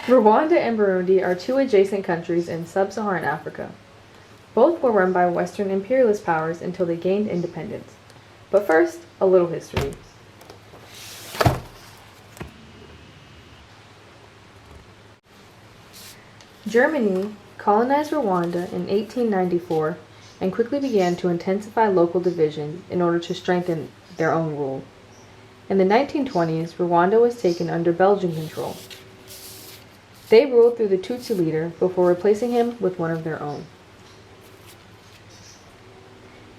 Rwanda and Burundi are two adjacent countries in sub-Saharan Africa. Both were run by Western imperialist powers until they gained independence. But first, a little history. Germany colonized Rwanda in 1894 and quickly began to intensify local divisions in order to strengthen their own rule. In the 1920s, Rwanda was taken under Belgian control. They ruled through the Tutsi leader before replacing him with one of their own.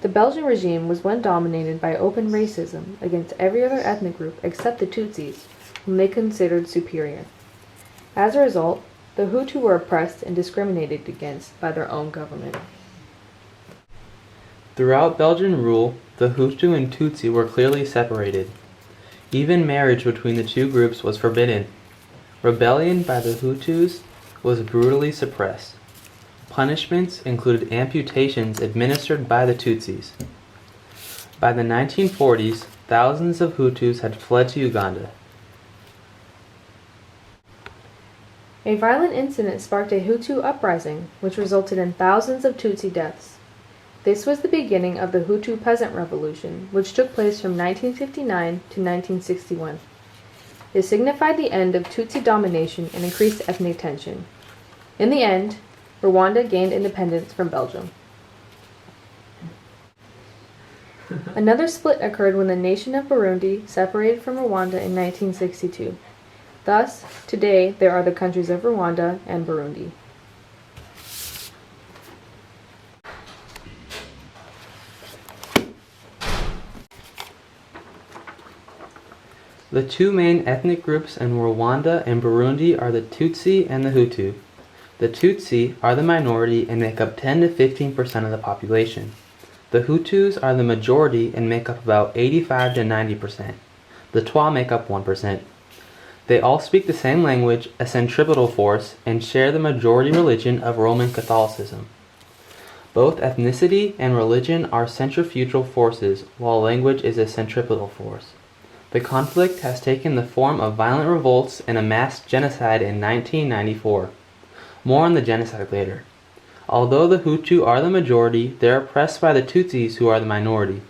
The Belgian regime was one dominated by open racism against every other ethnic group except the Tutsis, whom they considered superior. As a result, the Hutu were oppressed and discriminated against by their own government. Throughout Belgian rule, the Hutu and Tutsi were clearly separated. Even marriage between the two groups was forbidden. Rebellion by the Hutus was brutally suppressed. Punishments included amputations administered by the Tutsis. By the 1940s, thousands of Hutus had fled to Uganda. A violent incident sparked a Hutu uprising, which resulted in thousands of Tutsi deaths. This was the beginning of the Hutu Peasant Revolution, which took place from 1959 to 1961. It signified the end of Tutsi domination and increased ethnic tension. In the end, Rwanda gained independence from Belgium. Another split occurred when the nation of Burundi separated from Rwanda in 1962. Thus, today there are the countries of Rwanda and Burundi. The two main ethnic groups in Rwanda and Burundi are the Tutsi and the Hutu. The Tutsi are the minority and make up 10 to 15% of the population. The Hutus are the majority and make up about 85 to 90%. The Twa make up 1%. They all speak the same language, a centripetal force, and share the majority religion of Roman Catholicism. Both ethnicity and religion are centrifugal forces, while language is a centripetal force. The conflict has taken the form of violent revolts and a mass genocide in 1994. More on the genocide later. Although the Hutu are the majority, they are oppressed by the Tutsis who are the minority.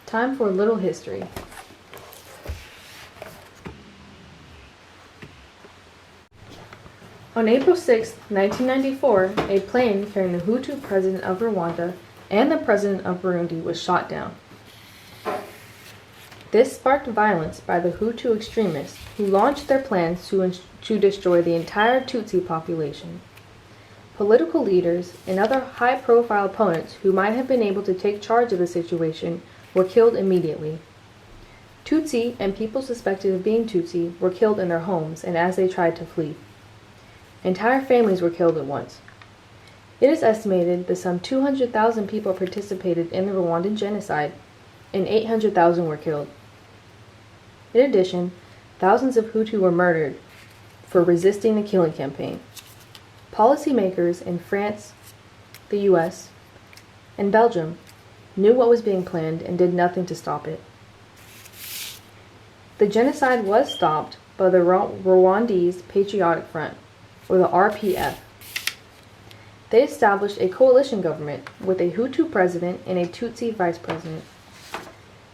Time for a little history. On April 6, 1994, a plane carrying the Hutu president of Rwanda and the president of Burundi was shot down. This sparked violence by the Hutu extremists who launched their plans to destroy the entire Tutsi population. Political leaders and other high-profile opponents who might have been able to take charge of the situation were killed immediately. Tutsi and people suspected of being Tutsi were killed in their homes and as they tried to flee. Entire families were killed at once. It is estimated that some 200,000 people participated in the Rwandan genocide, and 800,000 were killed. In addition, thousands of Hutu were murdered for resisting the killing campaign. Policymakers in France, the US, and Belgium knew what was being planned and did nothing to stop it. The genocide was stopped by the Rwandese Patriotic Front, or the RPF. They established a coalition government with a Hutu president and a Tutsi vice president.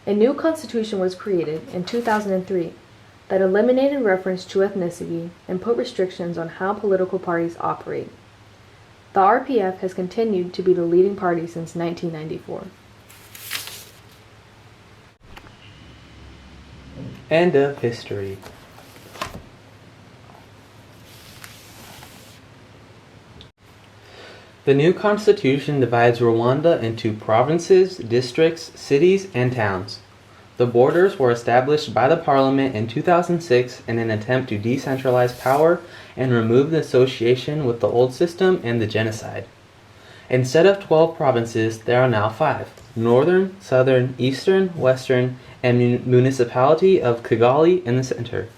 A new constitution was created in 2003 that eliminated reference to ethnicity and put restrictions on how political parties operate. The RPF has continued to be the leading party since 1994. End of history. The new constitution divides Rwanda into provinces, districts, cities, and towns. The borders were established by the parliament in 2006 in an attempt to decentralize power and remove the association with the old system and the genocide. Instead of 12 provinces, there are now 5: northern, southern, eastern, western, and municipality of Kigali in the center.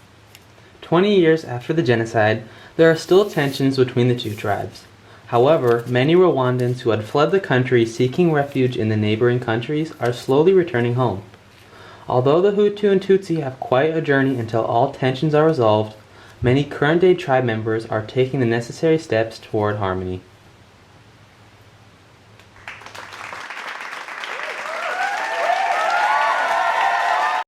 20 years after the genocide, there are still tensions between the two tribes. However, many Rwandans who had fled the country seeking refuge in the neighboring countries are slowly returning home. Although the Hutu and Tutsi have quite a journey until all tensions are resolved, many current-day tribe members are taking the necessary steps toward harmony.